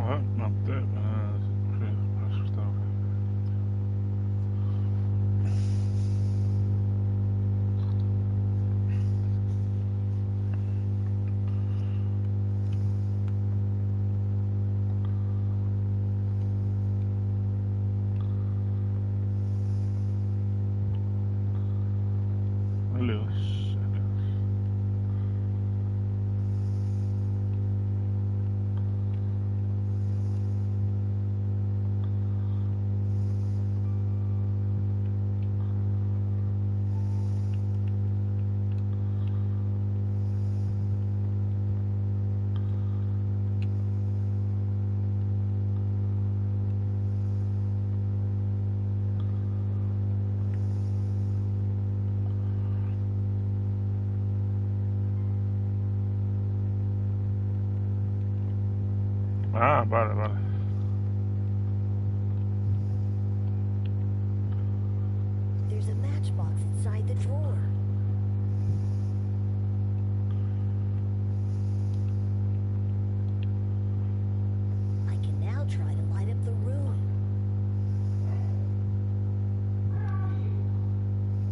Ajá, no te... sí, eso está ok. Alios. Ah, vale, vale. There's a matchbox inside the drawer. I can now try to light up the room.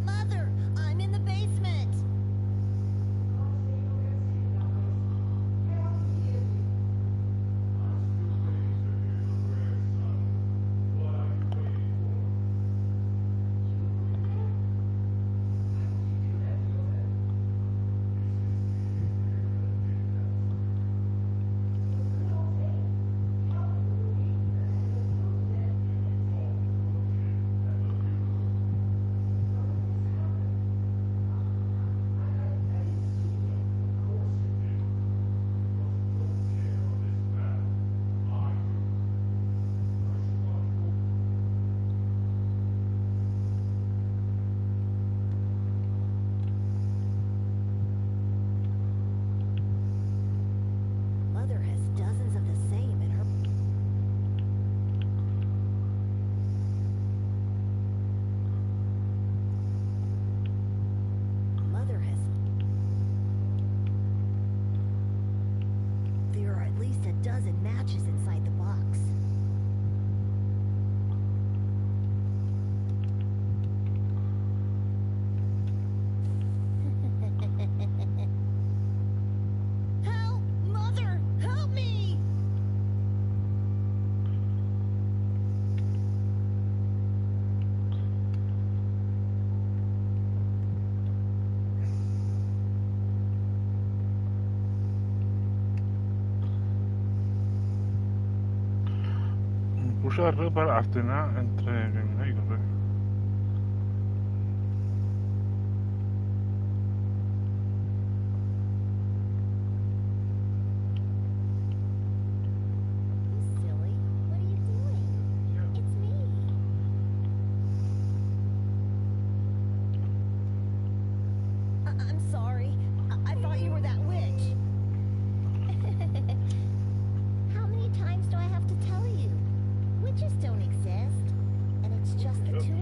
Mother, I'm in the basement. Mother has dozens of the same in her. Mother has. There are at least a dozen matches inside the box. Help! Mother! Help me! Puse R para alternar entre Game y correr. You silly. What are you doing? It's me. I'm sorry. I thought you were that witch. How many times do I have to tell you? Witches don't exist. And it's just the two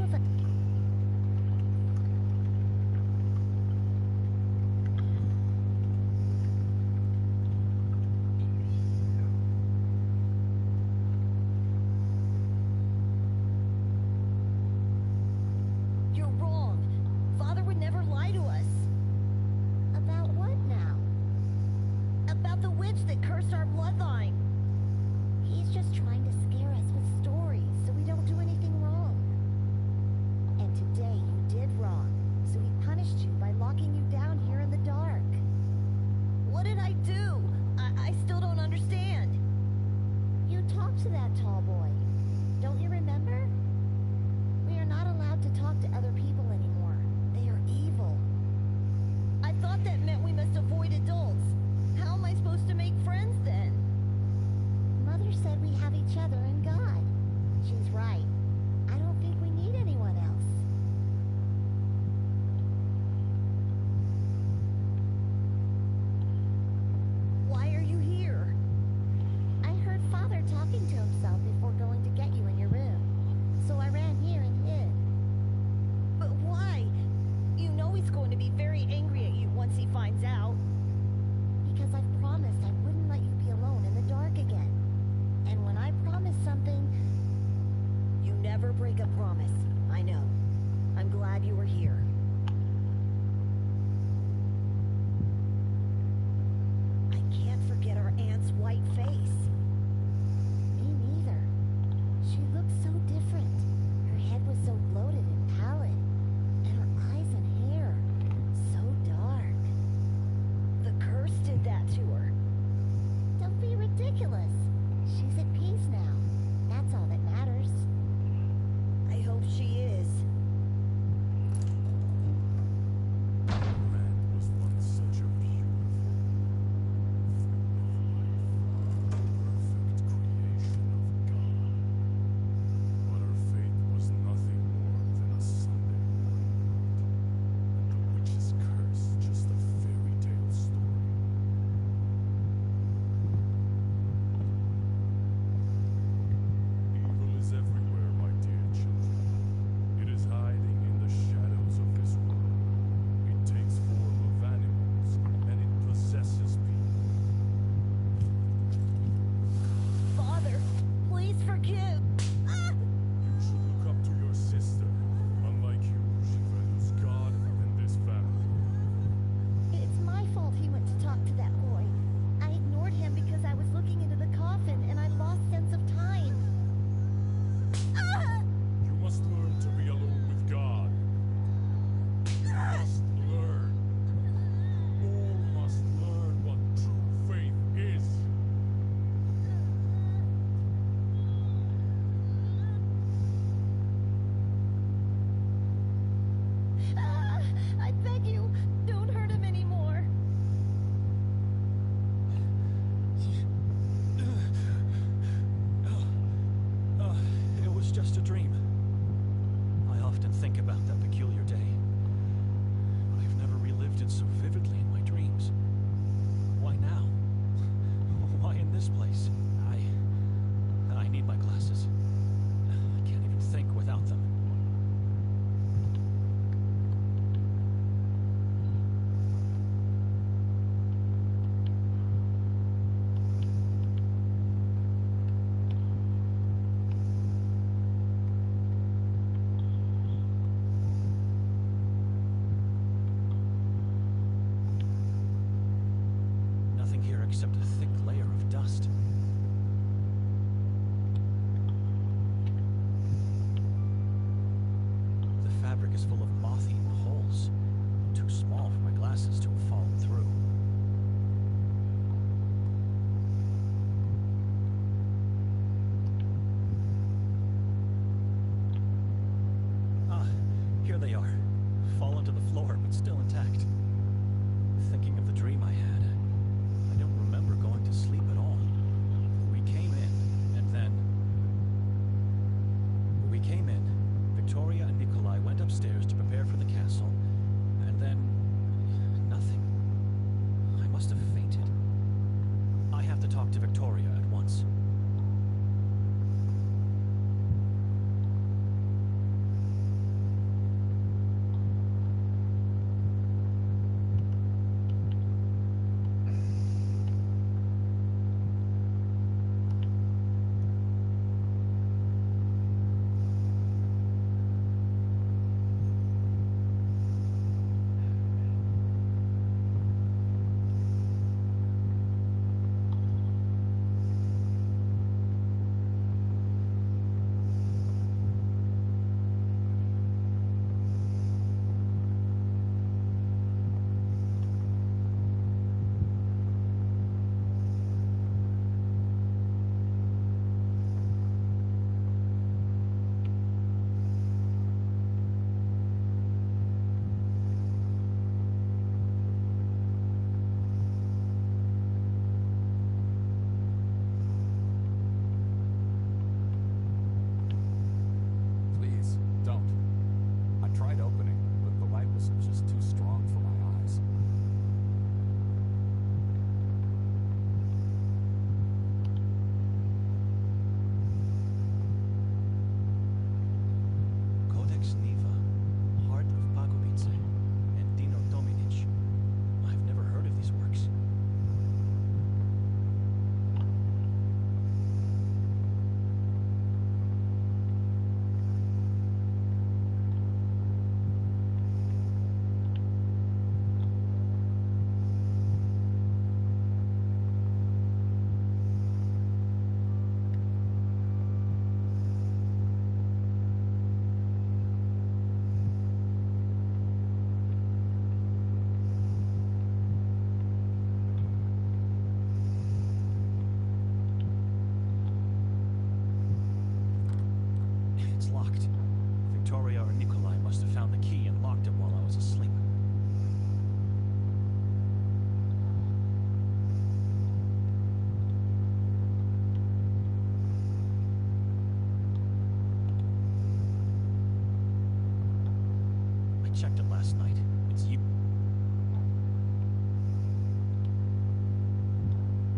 last night. It's you.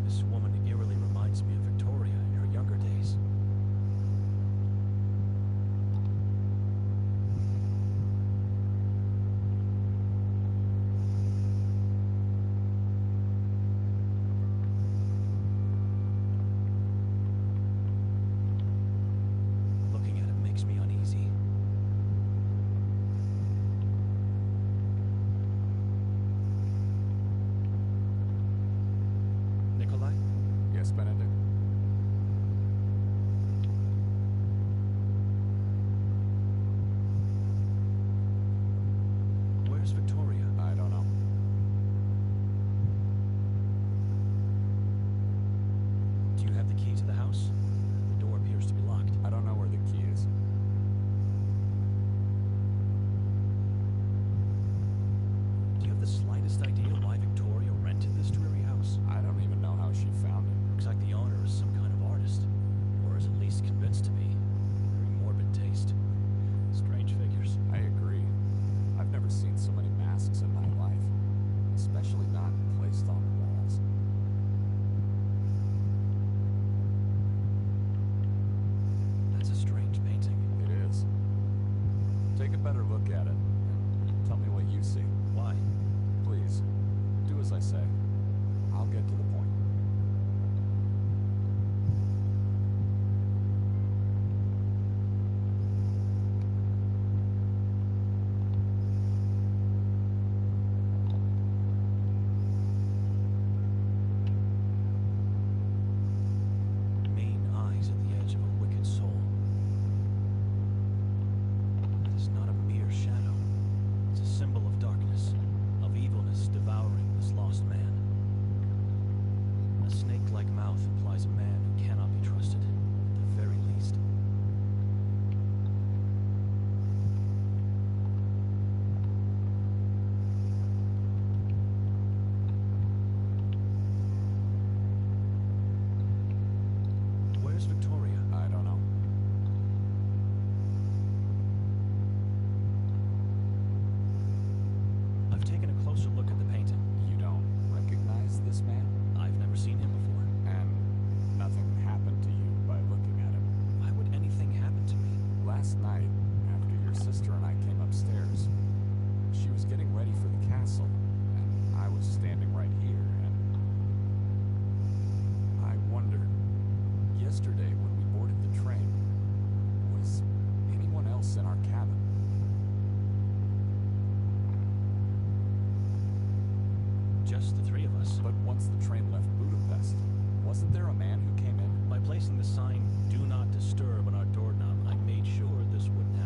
This woman eerily reminds me of Victoria in her younger days. Looking at it makes me uneasy. Nikolai? Yes, Benedict. Where's Victoria? I don't know. Do you have the key to the house? The door appears to be locked. I don't know where the key is. Do you have the slightest idea why Victoria rented this dreary house? I don't even know how she found it. Looks like the owner is some kind of artist, or is at least convinced to be. Very morbid taste. Strange figures. I agree. I've never seen so many masks in my life, especially not placed on walls. That's a strange painting. It is. Take a better look at it and tell me what you see. Why? Please, do as I say. I'll get to the point. Main eyes at the edge of a wicked soul. It is not a mere shadow. It's a symbol of darkness, of evilness devouring this lost man. A snake-like mouth implies a man who cannot be trusted, at the very least. Where's Victoria? I don't know. I've taken a closer look at the painting. You don't recognize this man? I've never seen him before. And nothing happened to you by looking at him? Why would anything happen to me? Last night, after your sister and I came upstairs, she was getting ready for the castle, and I was standing right here, and I wondered, yesterday when we boarded the train, was anyone else in our cabin? Just the three of us. But once the train left Budapest, wasn't there a man who came in? By placing the sign, "Do Not Disturb" on our doorknob, I made sure this wouldn't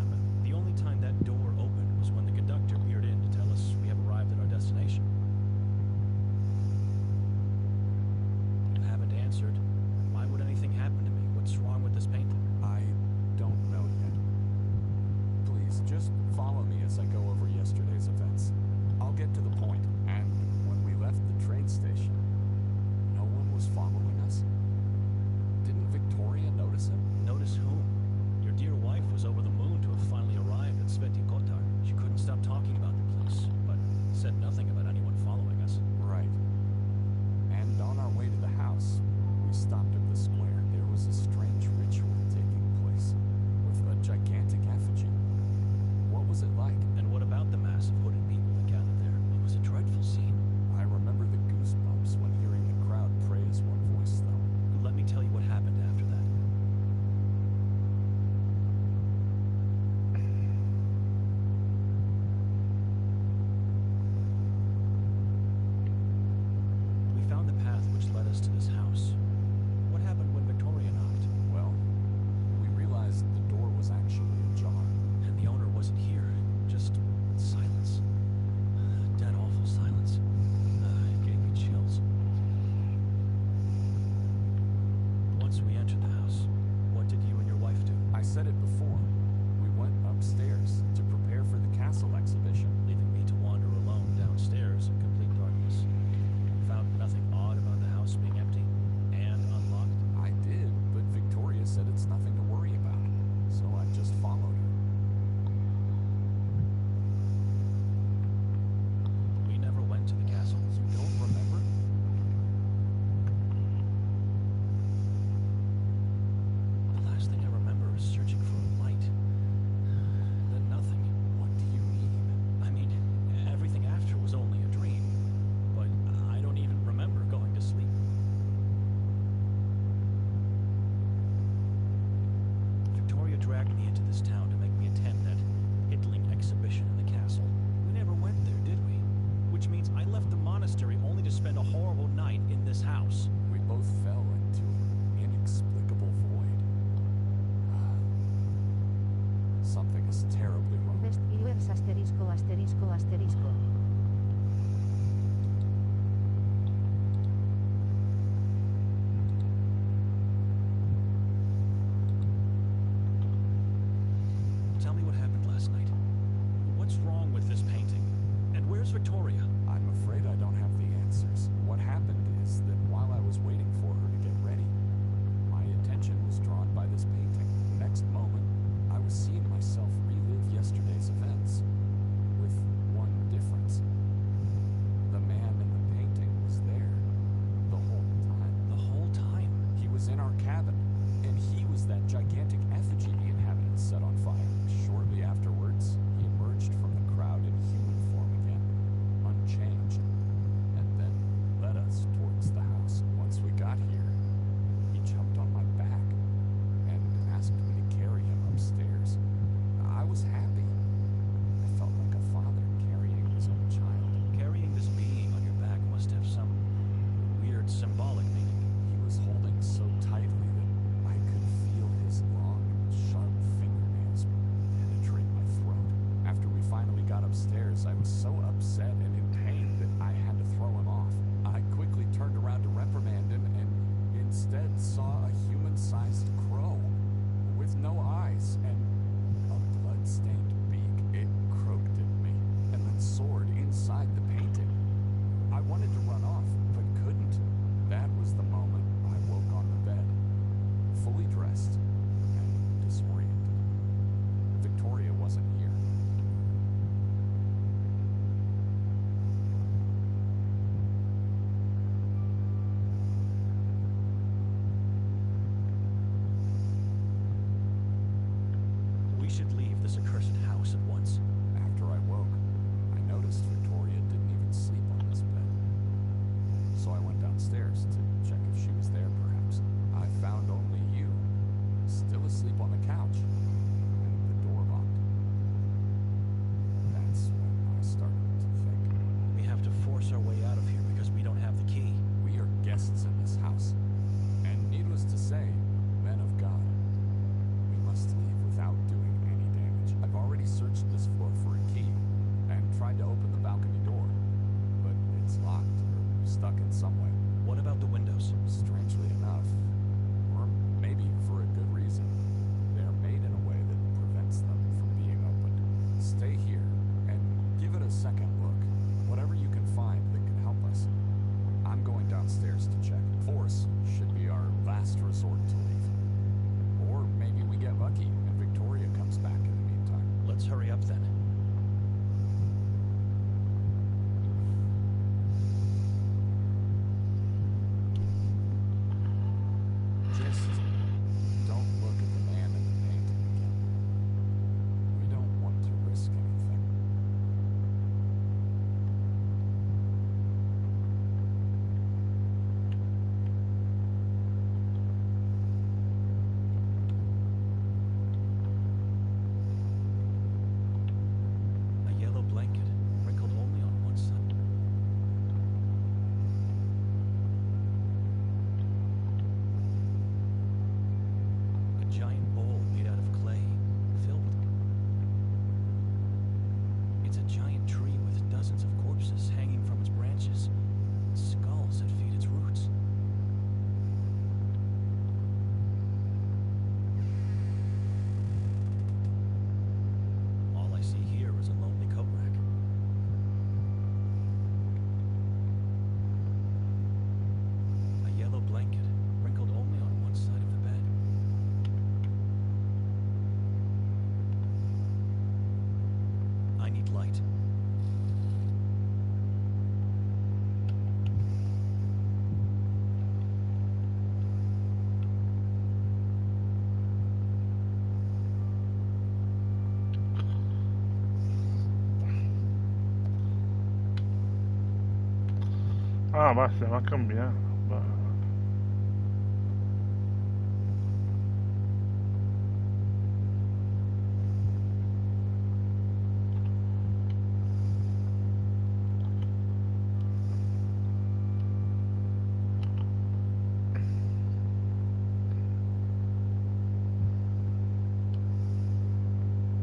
Ah, va, se va a cambiar. Va.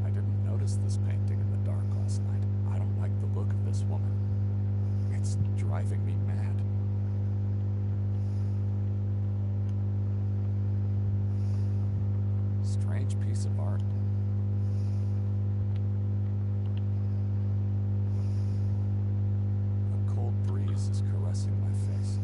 I didn't notice this painting in the dark last night. I don't like the look of this woman. It's driving me mad. Strange piece of art. A cold breeze is caressing my face.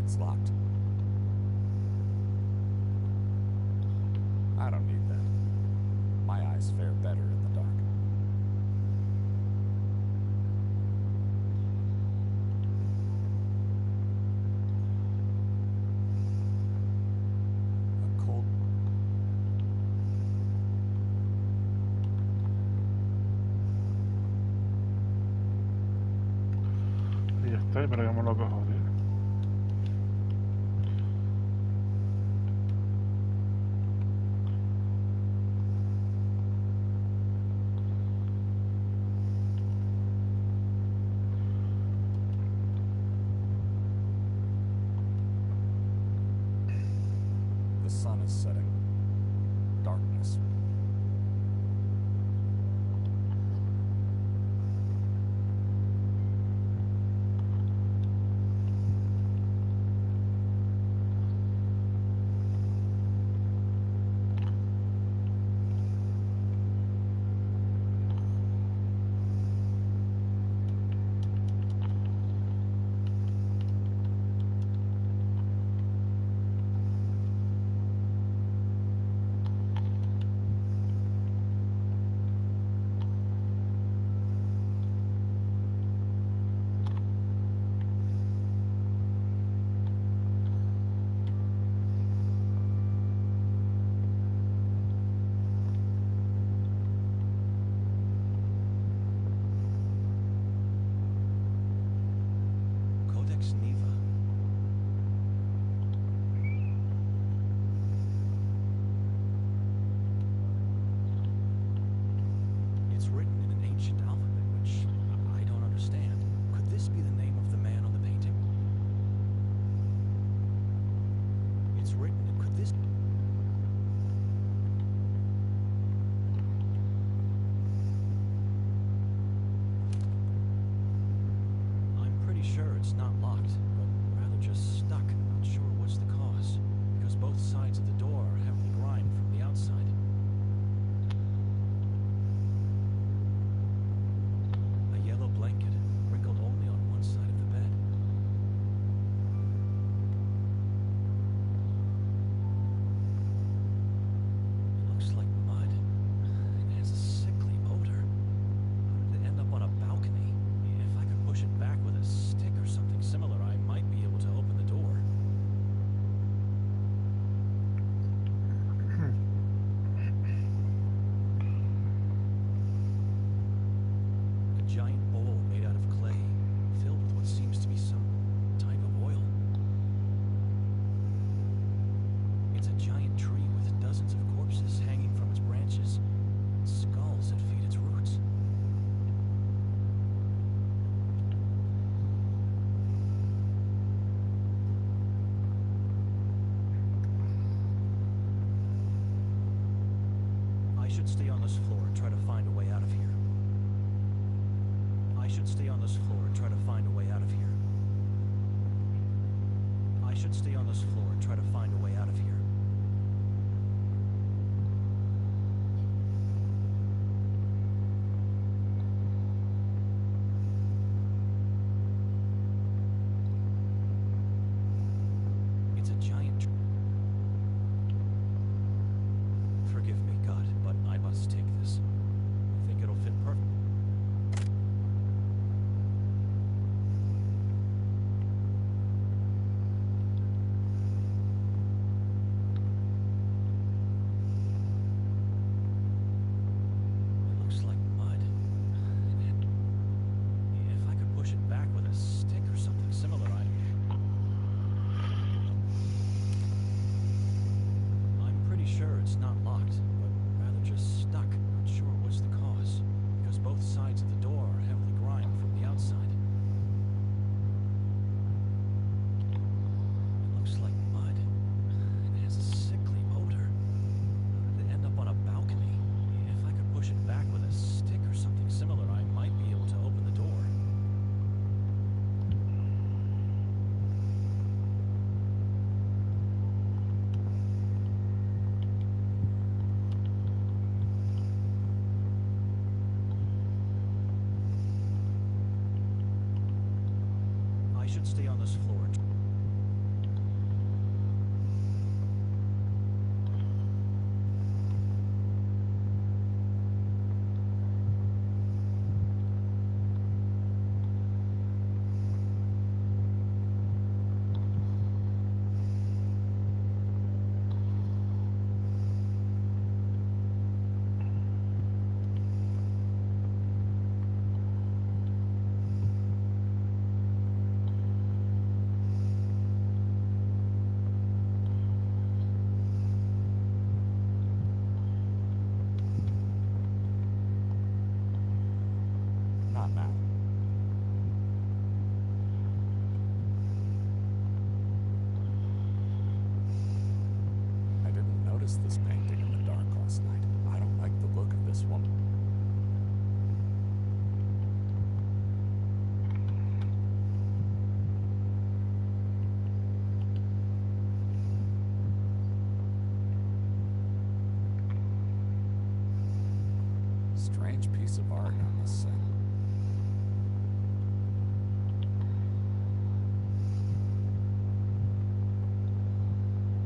It's locked. I don't need that. My eyes fare better in the dark. A cold... Y ya está, pero yo me lo cojo, tío. The sun is setting. Darkness. should stay on this floor. Not now. I didn't notice this painting in the dark last night. I don't like the look of this woman. Strange piece of art, I must say.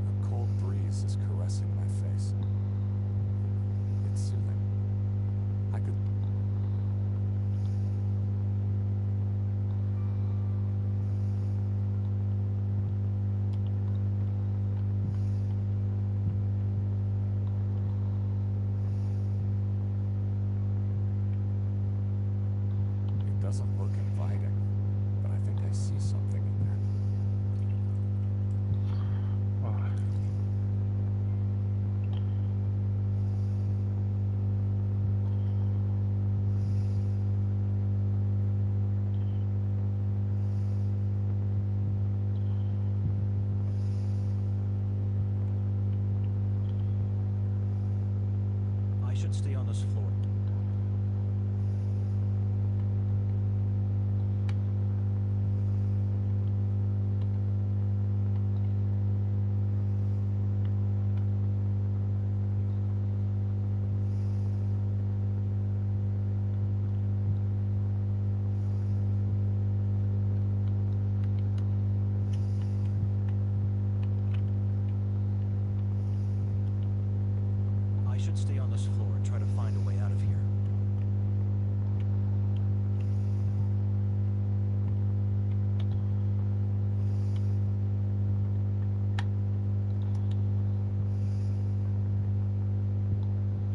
A cold breeze is caressing my face. It's soothing. I could... It doesn't look inviting, but I think I see something in there. Ah, I should stay on this floor. I should stay on this floor and try to find a way out of here.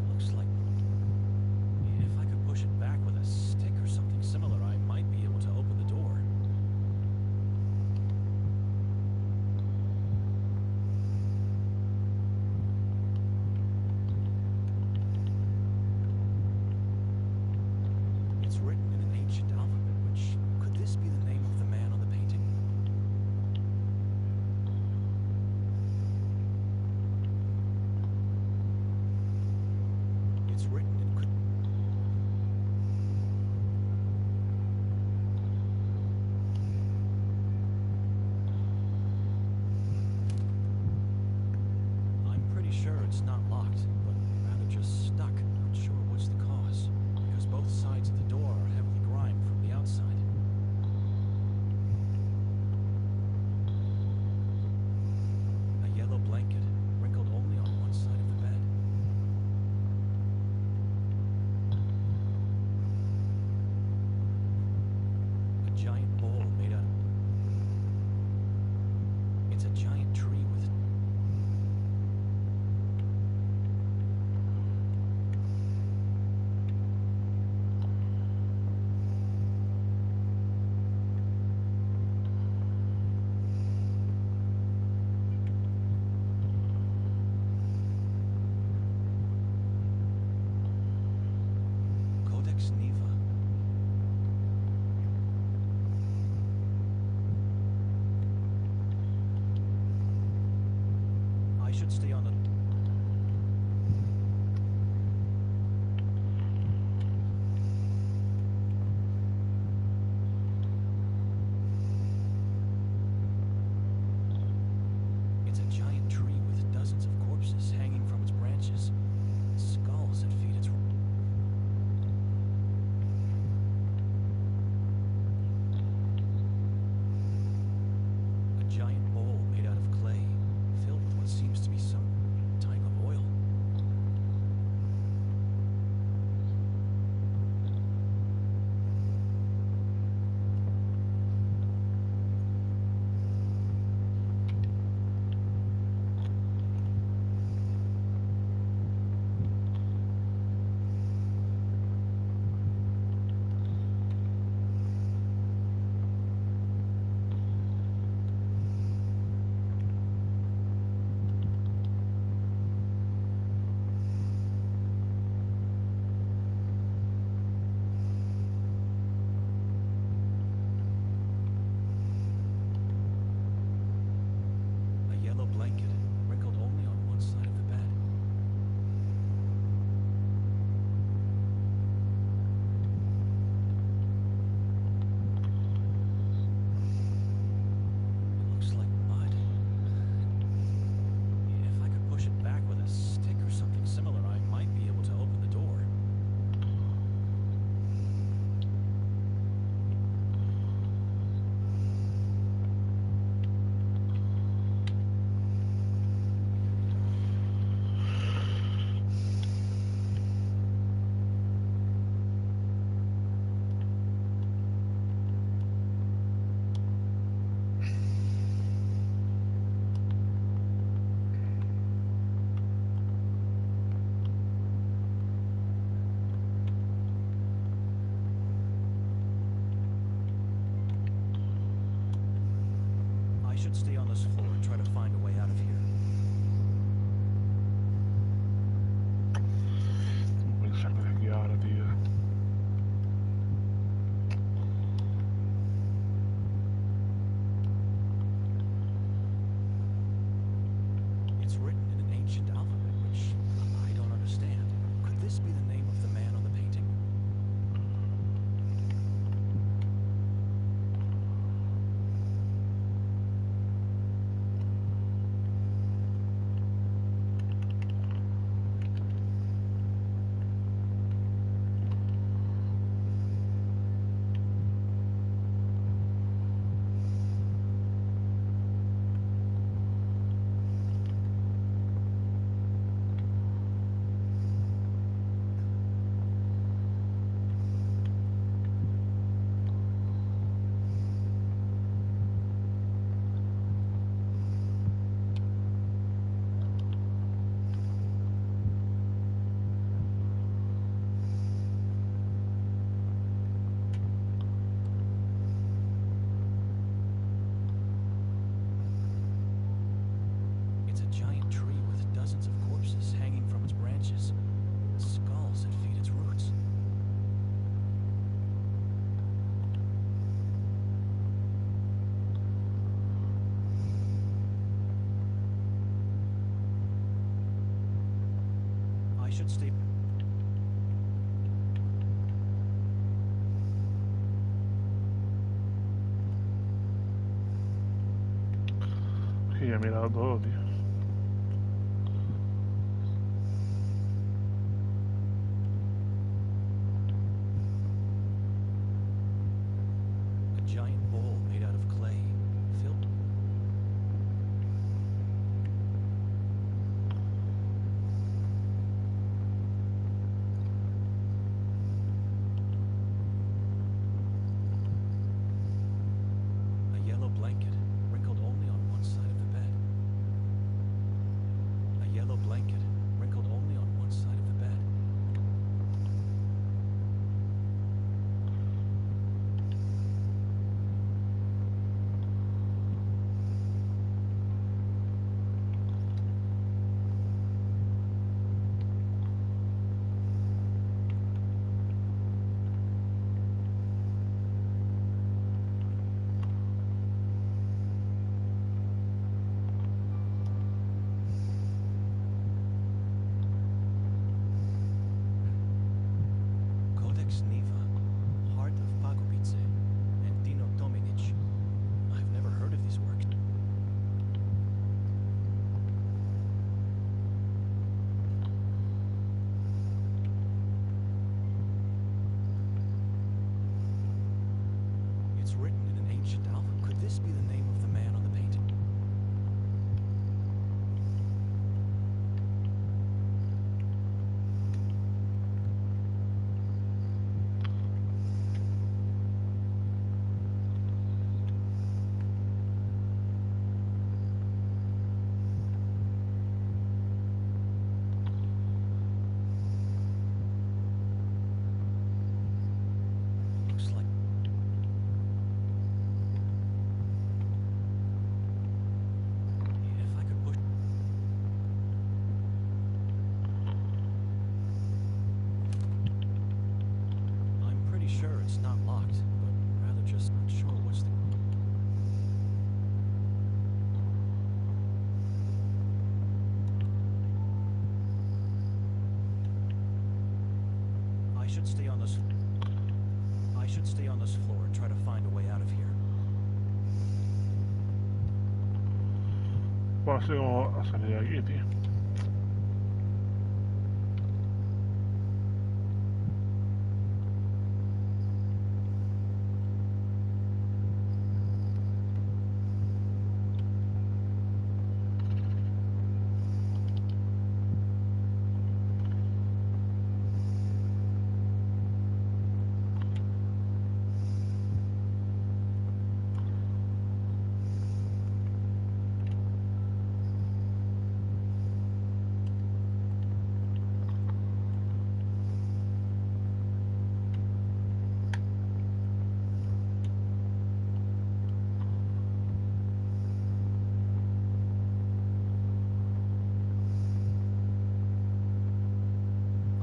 It looks like if I could push it back with a stick or something similar, I might be able to open the door. It's written in an ancient alphabet, which could this be the name of the man on the painting? It's written in I'm pretty sure it's not locked, but rather just stuck. Not sure what's the cause, because both sides of the door are heavily grimed from the outside. A yellow blanket, wrinkled only on one side of the bed. A giant bowl made out. It's a giant tree with Codex Neva. I should stay on the. It's a giant tree with dozens of corpses hanging from its branches, skulls that feed its. should stay. Sí, ya he mirado todo, tío. A giant bowl made out of clay, filled. A yellow blanket, wrinkled only on one side of the bed. A yellow blanket, wrinkled only on one side of the bed. Codex Neva, Heart of Pagovice, and Dino Dominic. I've never heard of these works. It's written in an ancient album. Could this be the name of the man on the painting? Looks like. If I could push. I'm pretty sure it's not locked, but rather just not sure what's the. I should stay on this. I should stay on this floor and try to find a way out of here. Bueno, no sé cómo salir de aquí, tío.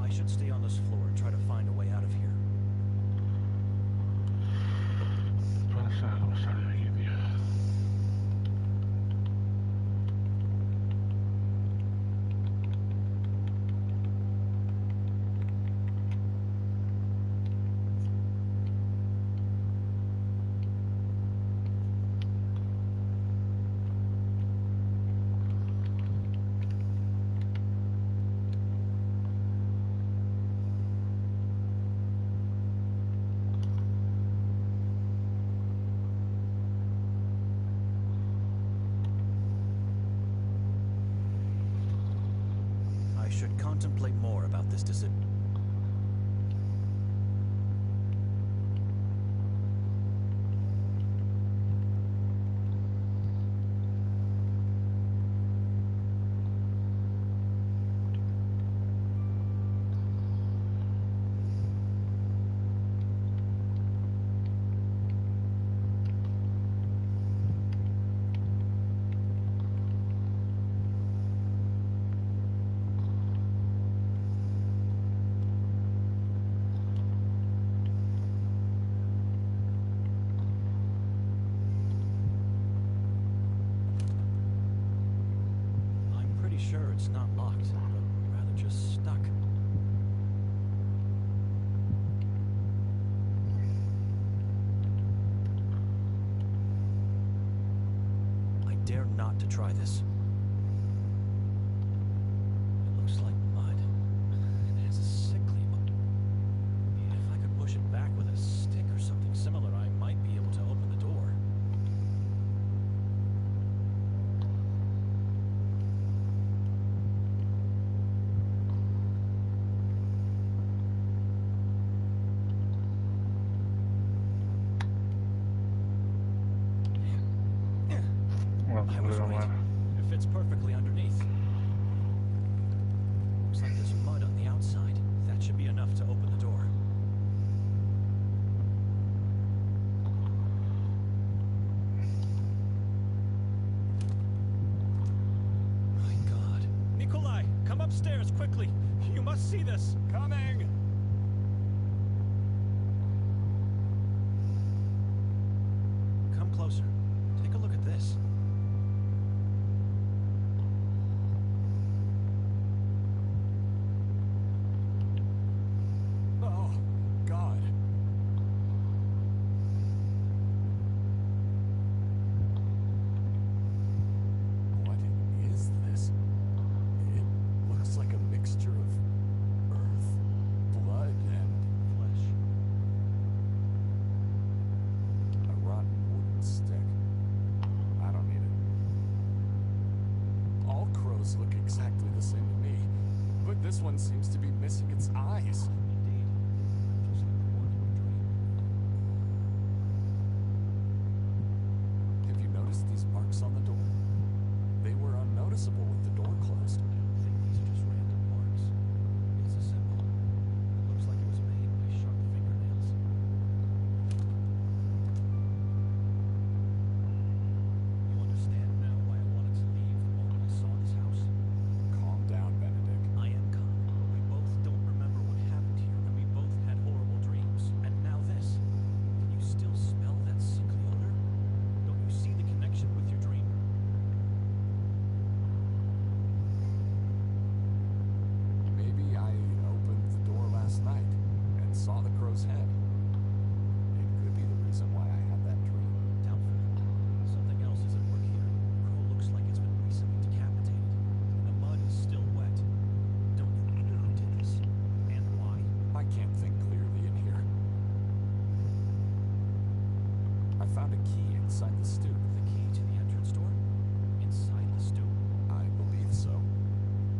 I should stay on this floor and try to find a way out of here. No sé cómo salir de aquí, tío. I should contemplate more about this decision. Sure, it's not locked, but rather just stuck. dare not to try this. It looks like mud. And it has a sickly odor. If I could push it back with a stick or something similar, I might be able to open the door. Well, I was right. It fits perfectly underneath. Looks like there's mud on the outside. That should be enough to open the door. My God. Nikolai, come upstairs quickly. You must see this. Coming! Come closer. Take a look at this. Oh, God. What is this? It looks like a mixture of earth, blood, and Flesh. a rotten wooden stick. I don't need it. All crows look exactly the same to me, but this one seems to be missing its eyes. Indeed. Just like the one in your dream. Have you noticed these marks on the door? They were unnoticeable with the door closed. I don't think these are just random marks. It's a symbol. It looks like it was made by sharp fingernails. You understand now why I wanted to leave the moment I saw this house? Calm down, Benedict. I am calm, but we both don't remember what happened here, and we both had horrible dreams. And now this. Can you still smell that sickly odor? Don't you see the connection with your dream? Maybe I opened the door last night and saw the crow's head. It could be the reason why I had that dream. Doubtful. Something else is at work here. The crow looks like it's been recently decapitated, and the mud is still wet. Don't you know who did this? And why? I can't think clearly in here. I found a key inside the stoop. The key to the entrance door? Inside the stoop? I believe so.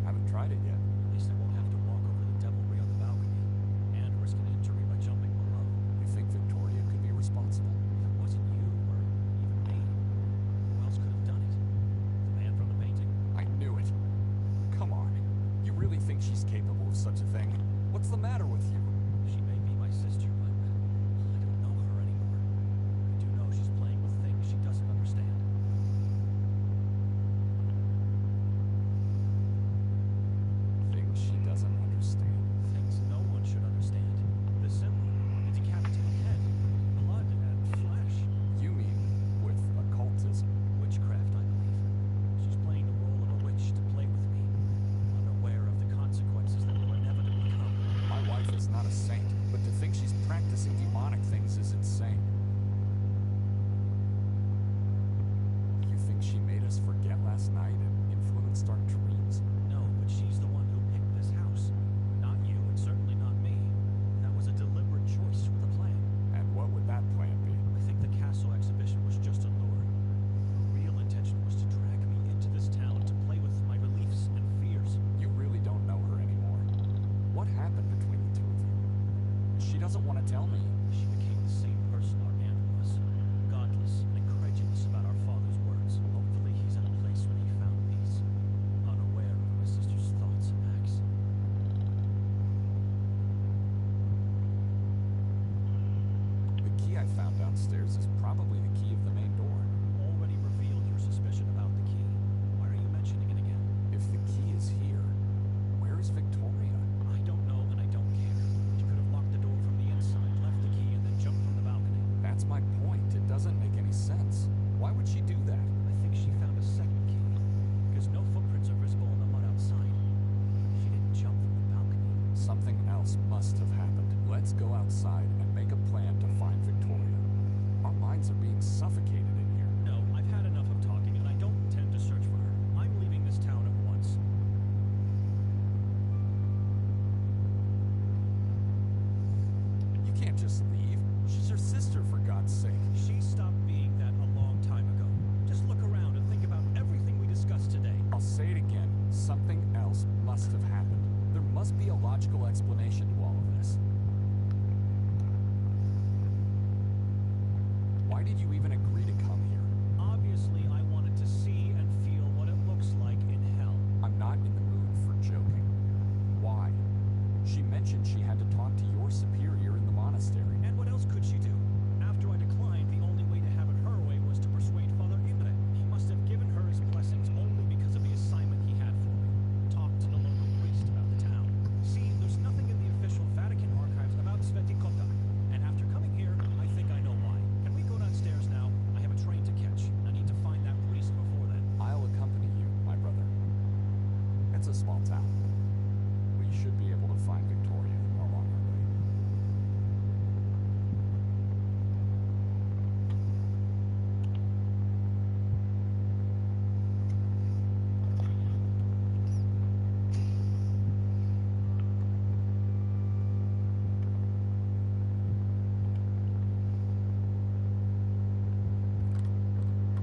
Haven't tried it yet. At least I won't have to walk over the devilry on the balcony, and risk an injury by jumping below. You think Victoria could be responsible? If it wasn't you, or even me, who else could have done it? The man from the painting? I knew it. Come on. You really think she's capable of such a thing? What's the matter with you? She may be my sister, but I don't know her anymore. I do know she's playing with things she doesn't understand. Things she doesn't understand. Things no one should understand. The symbol, the decapitated head, blood and flesh. You mean with occultism? Witchcraft, I believe. She's playing the role of a witch to play with me, unaware of the consequences that will inevitably come. My wife is not a saint, but to think she's practicing demonic things is insane. You think she made us forget last night and influenced our dreams? No, but she's the one who picked this house. Not you, and certainly not me. That was a deliberate choice with a plan. And what would that plan be? I think the castle exhibition was just a lure. Her real intention was to drag me into this town to play with my beliefs and fears. You really don't know her anymore. What happened between the two of you? She doesn't want to tell me. She became the same person our aunt was. Godless and incredulous about our father's words. Hopefully he's in a place where he found peace. Unaware of my sister's thoughts and acts. The key I found downstairs is probably the key of the main door. You already revealed your suspicion about the key. Why are you mentioning it again? If the key is here, where is Victoria? I don't know and I don't care. She could have locked the door from the inside, left the key, and then jumped from the balcony. That's my point. It doesn't make any sense. Why would she do that? I think she found a second key, because no footprints are visible in the mud outside. She didn't jump from the balcony. Something else must have happened. Let's go outside and make a plan to find Victoria. Our minds are being suffocated in here. No, I've had enough of talking, and I don't can't just leave. She's your sister, for God's sake. She stopped being that a long time ago. Just look around and think about everything we discussed today. I'll say it again. Something else must have happened. There must be a logical explanation to all of this. Why did you even agree to come here? Obviously, I wanted to see and feel what it looks like in hell. I'm not in the mood for joking. Why? She mentioned she had to talk to your superior in the monastery. And what else could she do? After I declined, the only way to have it her way was to persuade Father Imre. He must have given her his blessings only because of the assignment he had for me. Talk to the local priest about the town. See, there's nothing in the official Vatican archives about Sveti Kotar. And after coming here, I think I know why. Can we go downstairs now? I have a train to catch. I need to find that priest before then. I'll accompany you, my brother. It's a small town. We should be able to find Victoria along our way.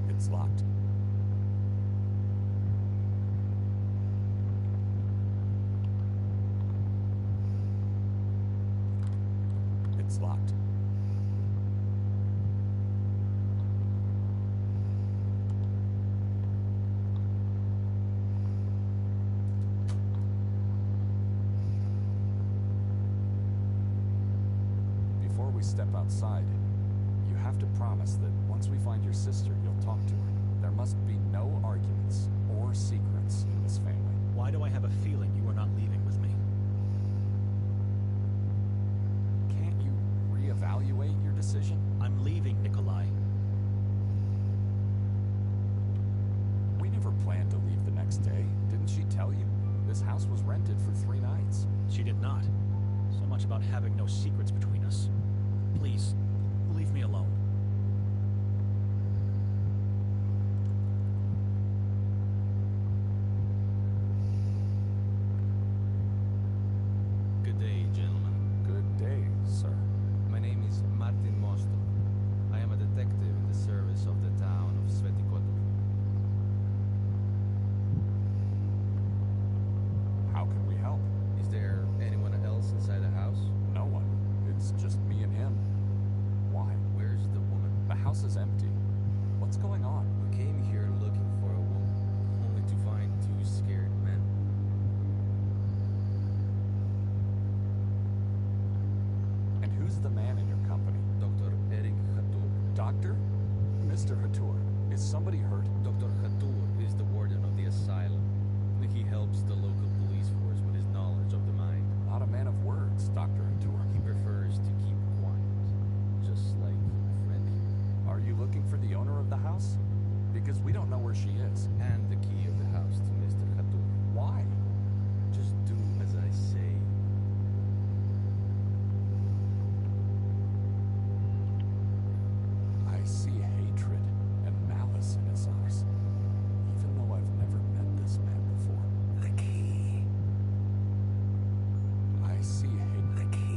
It's locked. It's locked. Before we step outside, you have to promise that once we find your sister, you'll talk to her. There must be no arguments or secrets in this family. Why do I have a feeling you are not leaving with me? Can't you reevaluate your decision? I'm leaving, Nikolai. We never planned to leave the next day. Didn't she tell you? This house was rented for 3 nights. She did not. So much about having no secrets between us. Please, leave me alone. Good day, gentlemen. Good day, sir. My name is Martin Mosto. I am a detective in the service of the town of Svetikota. How can we help? Is there anyone else inside the house? No one. It's just me and him. Why? Where's the woman? The house is empty. What's going on? We came here looking for a woman, only to find 2 scared men. And who's the man in your company? Dr. Eric Hatur. Doctor? Mr. Hatur, is somebody hurt? Dr. Hatur is the warden of the asylum. He helps the local police force with his knowledge of the mind. Not a man of words, Dr. Hatur. He prefers to keep quiet, just like a friend here. Are you looking for the owner of the house? Because we don't know where she is. And the key of the house to Mr. Hatur. Why? Just do as I say. I see hatred and malice in his eyes, even though I've never met this man before. The key. I see hate. The key.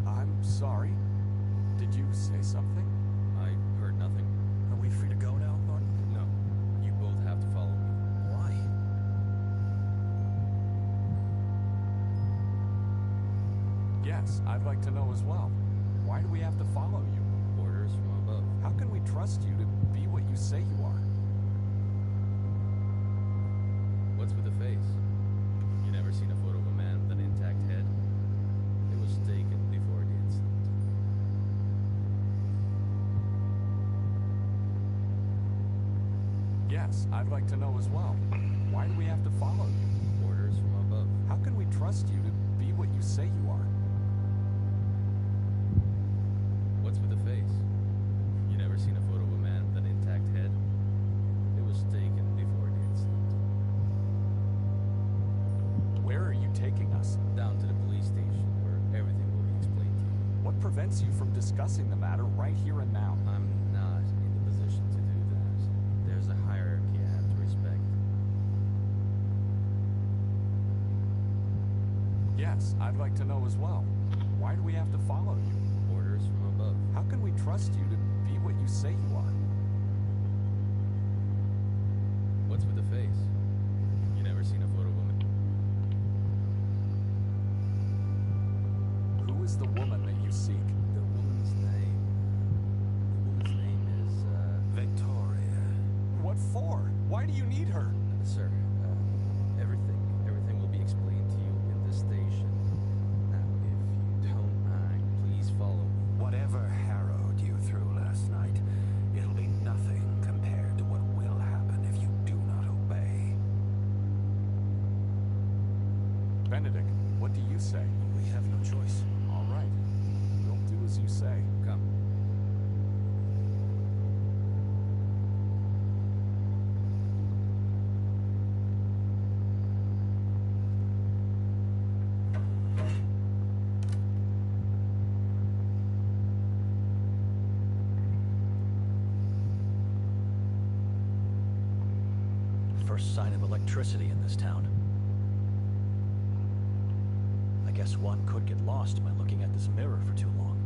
I'm sorry. Did you say something? I heard nothing. Are we free to go now, Martin? No. You both have to follow me. Why? Yes, I'd like to know as well. Why do we have to follow you? Orders from above. How can we trust you to be what you say you are? What's with the face? You never seen a photo of a man with an intact head? It was taken before the incident. Yes, I'd like to know as well. Why do we have to follow you? Orders from above. How can we trust you to be what you say you are? What's with the face? You never seen a photo of a man with an intact head? It was taken before the incident. Where are you taking us? Down to the police station where everything will be explained to you. What prevents you from discussing the matter right here and now? I'm not in the position to do that. There's a hierarchy ahead of Yes, I'd like to know as well. Why do we have to follow you? Orders from above. How can we trust you to be what you say you are? What's with the face? You never seen a photo of a man? Who is the woman that you seek? The woman's name. The woman's name is, Victoria. What for? Why do you need her? Sir, everything will be explained to you in the station. Now, if you don't mind, please follow me. Whatever harrowed you through last night, it'll be nothing compared to what will happen if you do not obey. Benedict, what do you say? We have no choice. All right. We'll do as you say. Come. First sign of electricity in this town. I guess one could get lost by looking at this mirror for too long.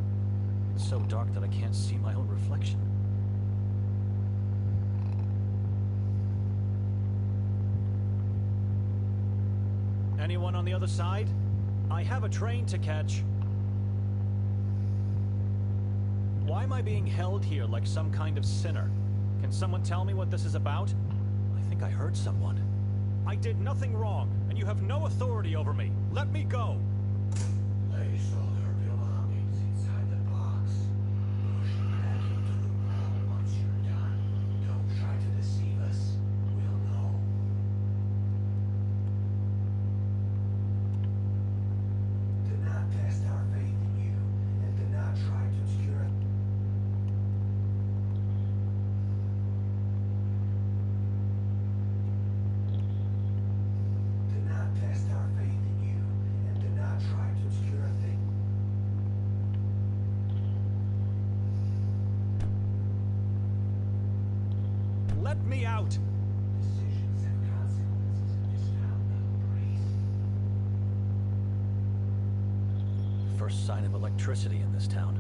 It's so dark that I can't see my own reflection. Anyone on the other side? I have a train to catch. Why am I being held here like some kind of sinner? Can someone tell me what this is about? I think I heard someone. I did nothing wrong, and you have no authority over me. Let me go. Place all her belongings inside the box. Push her back into the wall once you're done. Don't try to deceive us. We'll know. Do not test our faith in you, and do not try to obscure it. Do not test our faith in you, and do not try to obscure a thing. Let me out! Decisions have consequences in this town, little priest. First sign of electricity in this town.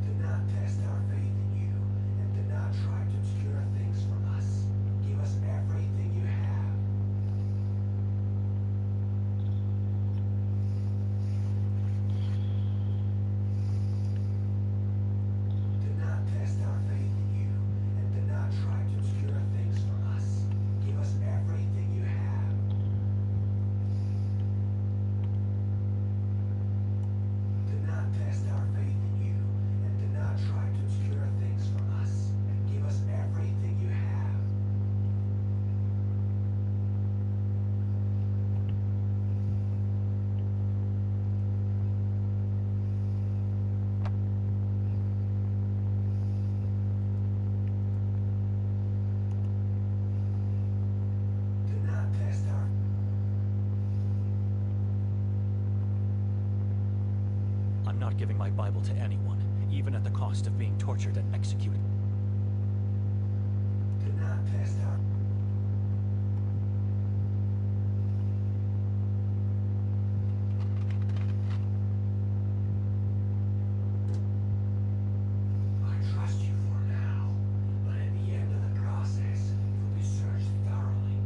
Do not test our faith in you, and do not try to obscure things from us. Give us everything you have. Do not test our faith in you, and do not try to obscure things from us. Give us everything you have. Do not test our faith in you, and do not try to obscure things from us. Give us everything you have. Do not test our I'm not giving my Bible to anyone, even at the cost of being tortured and executed. Do not test our I trust you for now, but at the end of the process, you'll be searched thoroughly.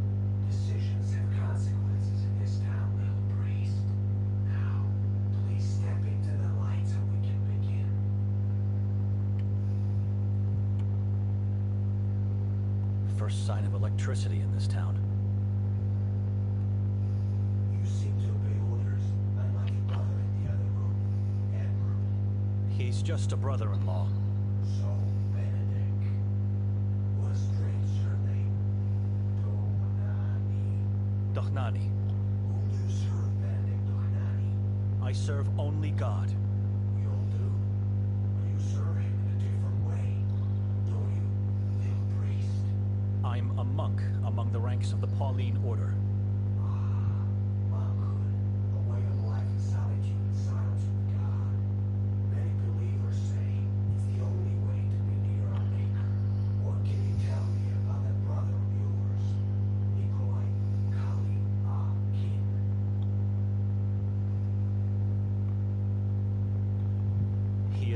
Decisions have consequences in this town, little priest. Now, please step into the light so we can begin. First sign of electricity in this town. You seem to obey orders, unlike your brother in the other room, Edward. He's just a brother-in-law. So, Benedict, what a strange surname. Dohnani. Dohnani. Whom do you serve, Benedict Dohnani? I serve only God. We all do. But you serve him in a different way, don't you, little priest? I'm a monk among the ranks of the Pauline Order. Monkhood, a way of life in solitude and silence with God. Many believers say it's the only way to be near our Maker. What can you tell me about that brother of yours, Nikolai Kali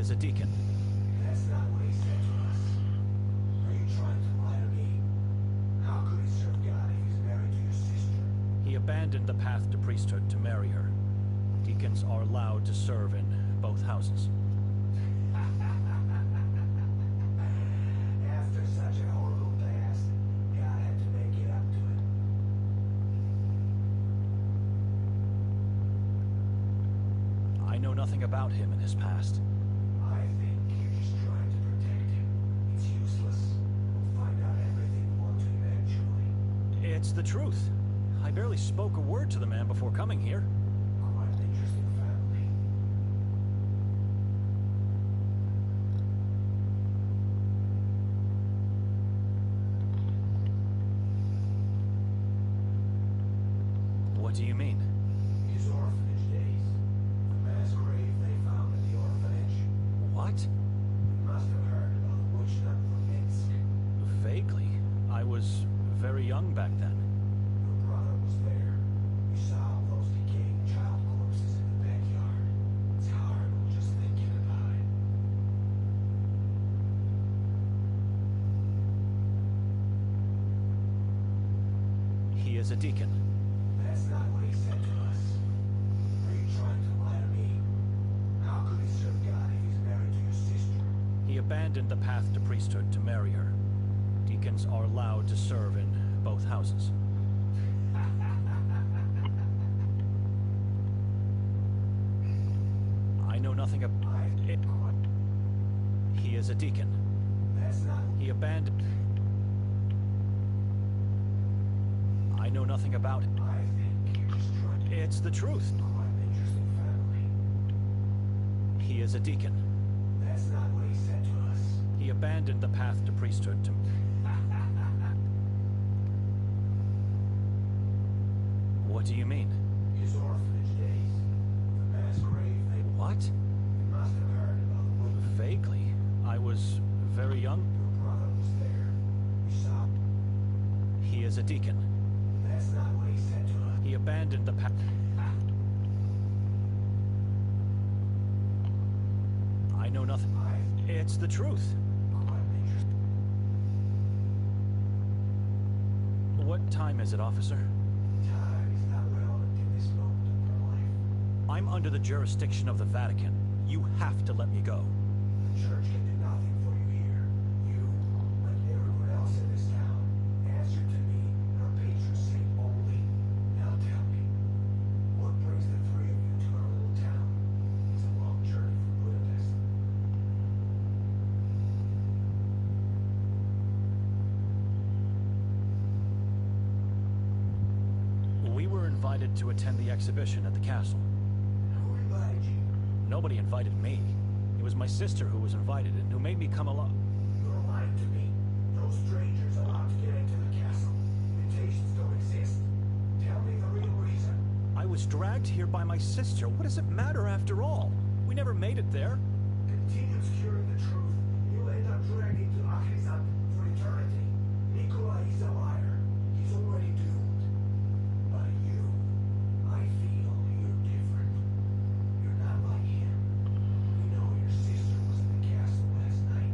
is a deacon. That's not what he said to us. Are you trying to lie to me? How could he serve God if he's married to your sister? He abandoned the path to priesthood to marry her. Deacons are allowed to serve in both houses. After such a horrible past, God had to make it up to it. I know nothing about him and his past. I think you're just trying to protect him. It's useless. We'll find out everything we want to eventually. It's the truth. I barely spoke a word to the man before coming here. Quite an interesting family. What do you mean? His orphanage days. The mass grave they found at the orphanage. What? You must have heard about the witch hunt from Minsk. Vaguely. I was very young back then. Your brother was there. We saw all those decaying child corpses in the backyard. It's horrible just thinking about it. He is a deacon. That's not what he said to us. Are you trying to lie to me? How could he serve God if he's married to your sister? He abandoned the path to priesthood to marry her. Deacons are allowed to serve in both houses. I know nothing about it. He is a deacon. That's not. He abandoned. I know nothing about it. I think you're just trying to. It's the truth. Quite an interesting family. He is a deacon. That's not what he said to us. He abandoned the path to priesthood to... What do you mean? His orphanage days. The mass grave they. What? You must have heard about the witch. Vaguely. I was very young. Your brother was there. We saw. He is a deacon. That's not what he said to us. He abandoned the path... I know nothing. It's the truth. Quite an interesting. What time is it, officer? Time is not relevant in this moment of our life. I'm under the jurisdiction of the Vatican. You have to let me go. The church can do nothing for you here. You, like everyone else in this town, answer to me, our patron saint only. Now tell me, what brings the three of you to our little town? It's a long journey from Budapest. We were invited to attend the exhibition at the castle. Who invited you? Nobody invited me. It was my sister who was invited and who made me come along. You're lying to me. No strangers allowed to get into the castle. Invitations don't exist. Tell me the real reason. I was dragged here by my sister. What does it matter after all? We never made it there. Continue obscuring the truth. You'll end up dragged into Akhrizan for eternity. Nikolai is a liar. He's already doomed. But you, I feel you're different. You're not like him. We know your sister was at the castle last night.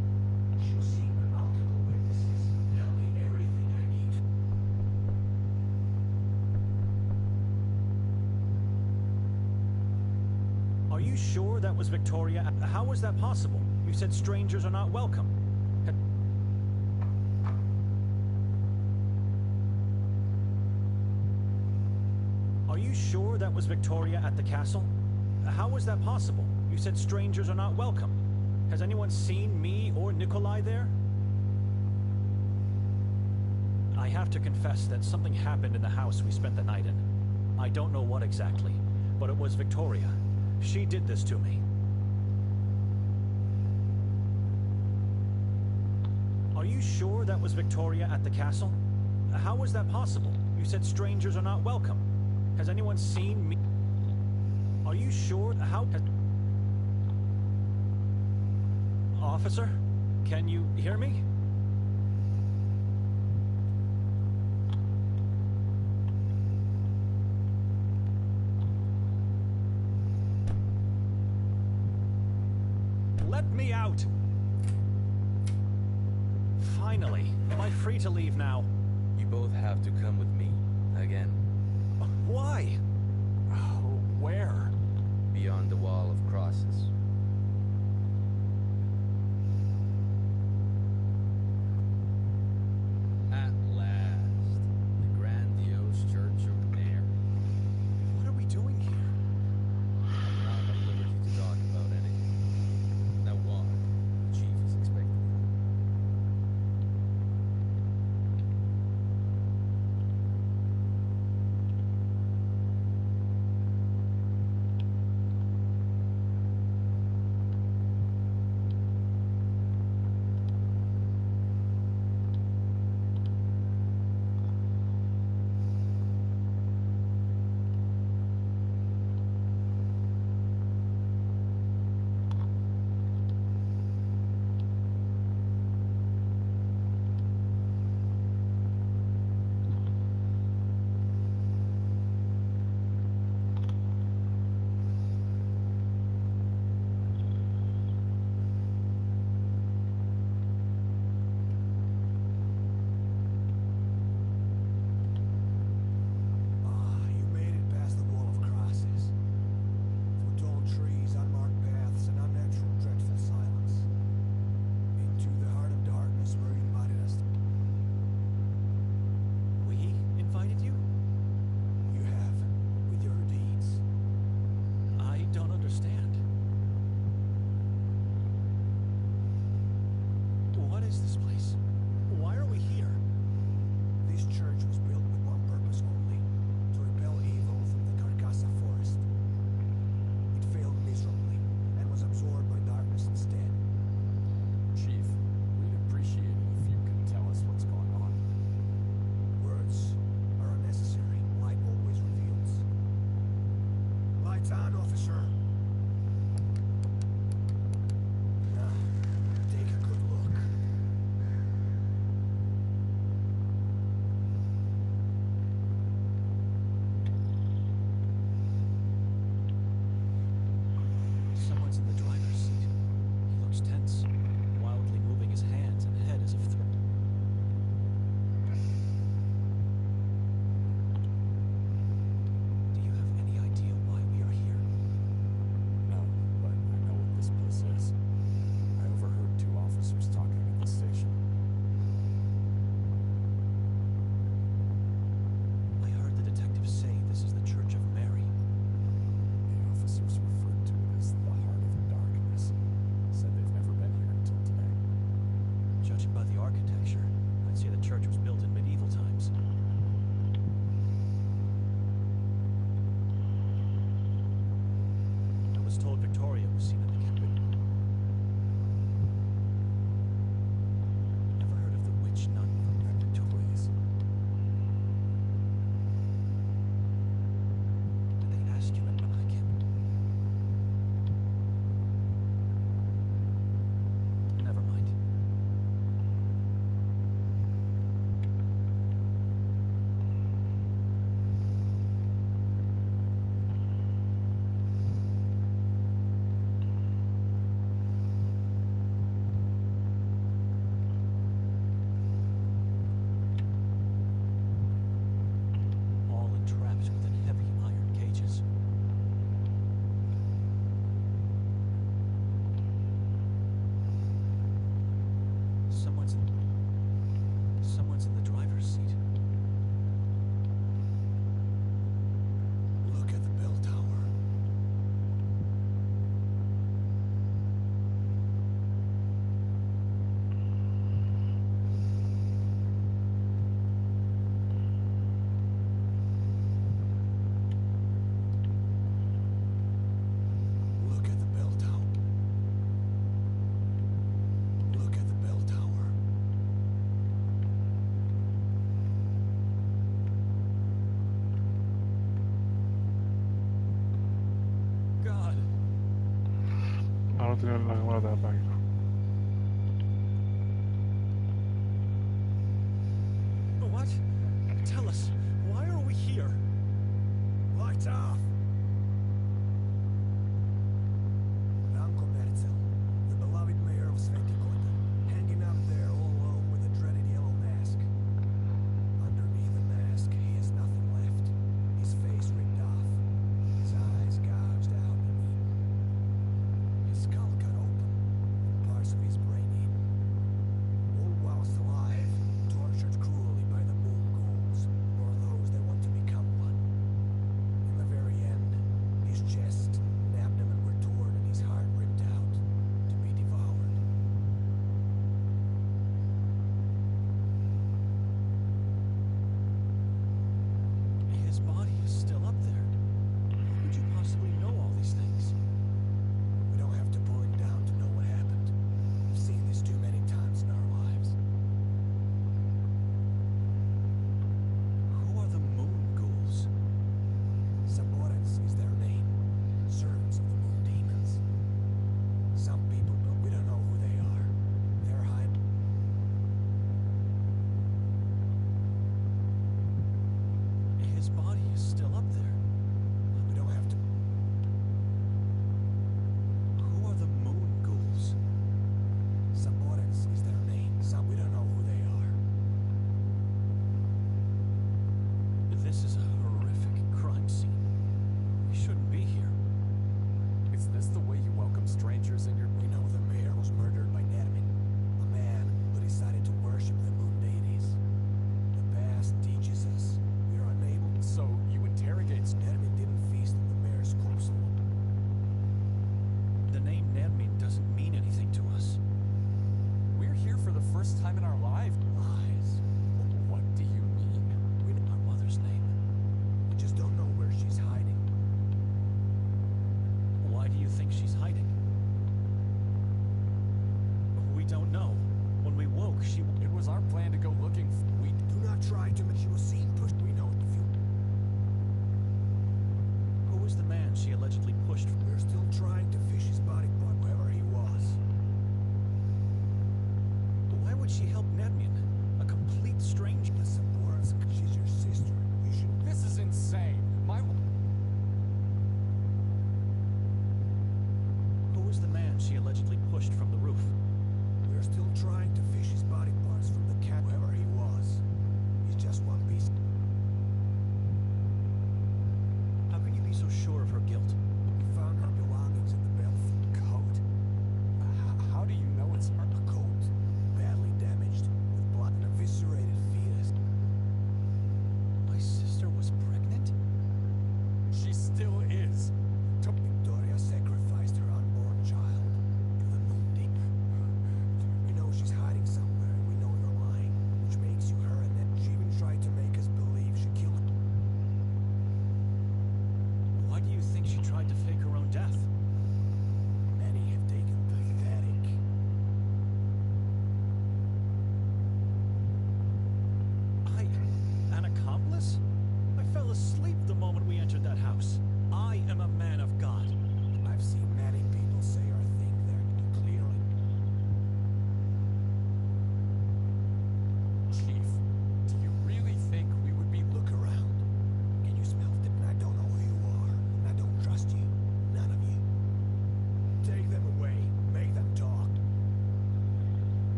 She was seen by multiple witnesses. Tell me everything I need to. Are you sure that was Victoria? How was that possible? You said strangers are not welcome. Are you sure that was Victoria at the castle? How was that possible? You said strangers are not welcome. Has anyone seen me or Nikolai there? I have to confess that something happened in the house we spent the night in. I don't know what exactly, but it was Victoria. She did this to me. Are you sure that was Victoria at the castle? How was that possible? You said strangers are not welcome. Has anyone seen me? Are you sure? Officer, can you hear me? Let Finally! Am I free to leave now? You both have to come with me. Again. Why? Oh, where? Beyond the wall of crosses. At last. The grandiose Church of Mary. What are we doing here? I'm not at liberty to talk about anything. Now walk. The chief is expecting you. You made it past the wall of crosses. Through tall trees, unmarked paths, and unnatural, dreadful silence. Into the heart of darkness where you invited us. We invited you? You have, with your deeds. I don't understand. What is this place? Why are we here? This church was built with one purpose only, to repel evil from the Carcassa forest. It failed miserably, and was absorbed by darkness instead. Chief, we'd appreciate it if you could tell us what's going on. Words are unnecessary. Light always reveals. Lights on, officer. Now, take a good look. Someone's in the driver's seat. He looks tense, wildly moving his hands and head as if Do you have any idea why we are here? No, but I know what this place is. I overheard two officers talking at the station. I heard the detective say this is the Church of Mary. The officers referred to it as the heart of darkness. Said they've never been here until today. Judging by the architecture, I'd say the church was built in medieval times. I was told Victoria was seen in the cabin. Never heard of the witch nun from Please. Did they ask you about again? Never mind. All entrapped within heavy iron cages. Someone's in the driver's seat. Look at the bell tower. Look at the bell tower. Look at the bell tower. God! Ahora tiene la cámara de la página. What? Tell us, why are we here? Lights off! Ranko Merzel, the beloved mayor of Sveti Kotar, hanging out there all alone with a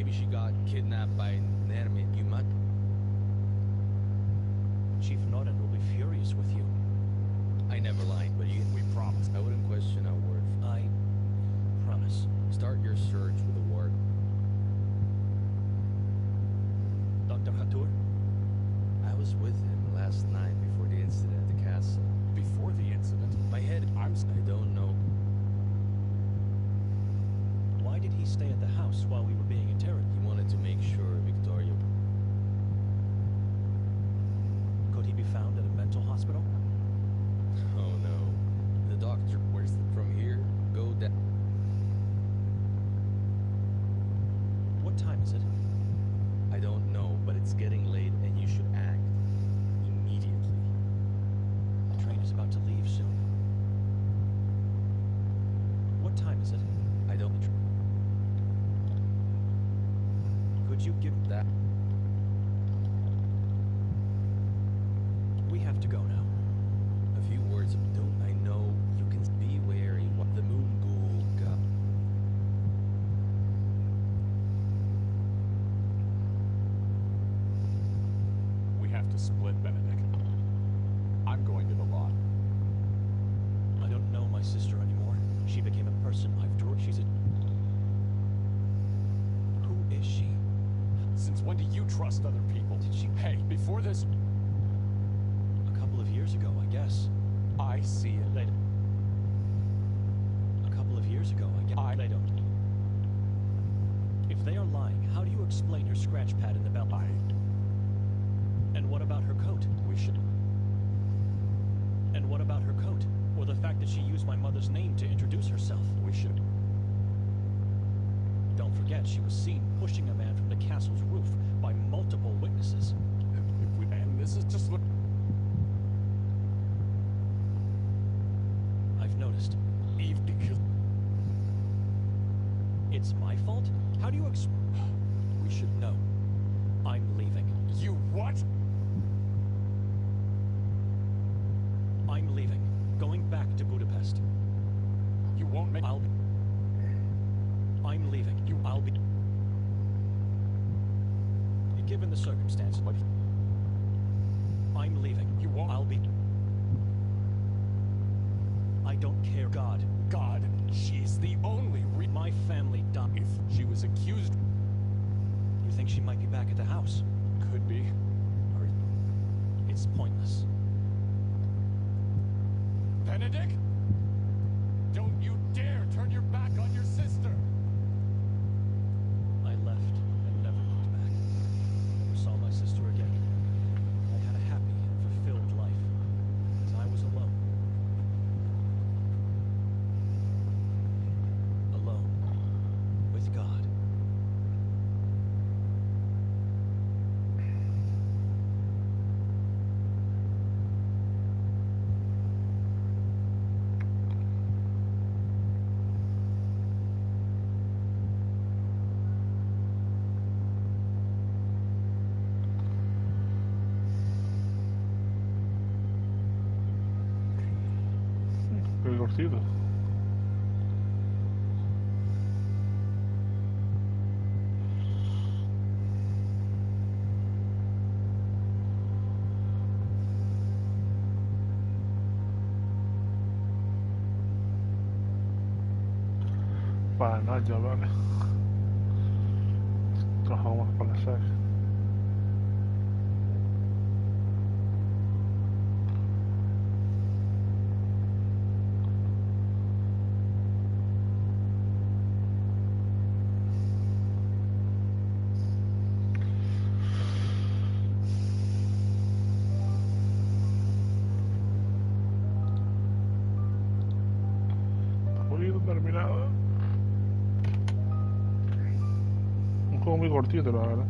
Maybe she got kidnapped by Nermit. You might. Chief Noren will be furious with you. I never lied, but we promised. I wouldn't question a word. I promise. Start your search with a word. Dr. Hatur? I was with him last night before the incident at the castle. Before the incident, My head. I don't know. Why did he stay at the house while we were being interrogated? He wanted to make sure Victoria. Could he be found at a mental hospital? Oh no. The doctor. Where's the, from here? Go down. What time is it? I don't know, but it's getting late and you should act immediately. The train is about to leave soon. What time is it? I don't. Could you give That. We have to go now. A few words of don't. I know you can be wary what the moon ghoul got. we have to split, Benedict. I'm going to the lot. I don't know my sister anymore. She became a person I've drawn. She's a... Who is she? Since when do you trust other people? Did she... Hey, before this, A couple of years ago, I guess. I see it. They... A couple of years ago, I guess. They don't. If they are lying, how do you explain her scratch pad in the belt? And what about her coat? We should. And what about her coat? Or the fact that she used my mother's name to introduce herself? We should. Don't forget, she was seen pushing a man from the castle's roof by multiple witnesses. If we, and this is just look. I've noticed. Eve, because It's my fault? How do you we should. No. I'm leaving. You what? I'm leaving. Going back to Budapest. You won't make. I'll be... I'm leaving. I'll be... Given the circumstances, But I'm leaving. You won't. I'll be... I don't care. God. God, she's the only My family died. If she was accused, You think she might be back at the house? could be. Or It's pointless. Benedict? Don't you dare turn your back on your sister! I left and never looked back. Never saw my sister again. I had a happy and fulfilled life, as I was alone. Alone. With God. Qué divertido. Para nada, vale. Trabajamos para la serie. Está poquito terminado. Un juego muy cortito, la verdad.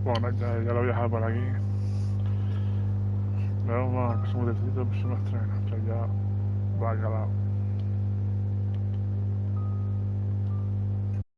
Bueno, ya lo he viajado por aquí. Nos vemos al próximo estreno, que ya va a acabar.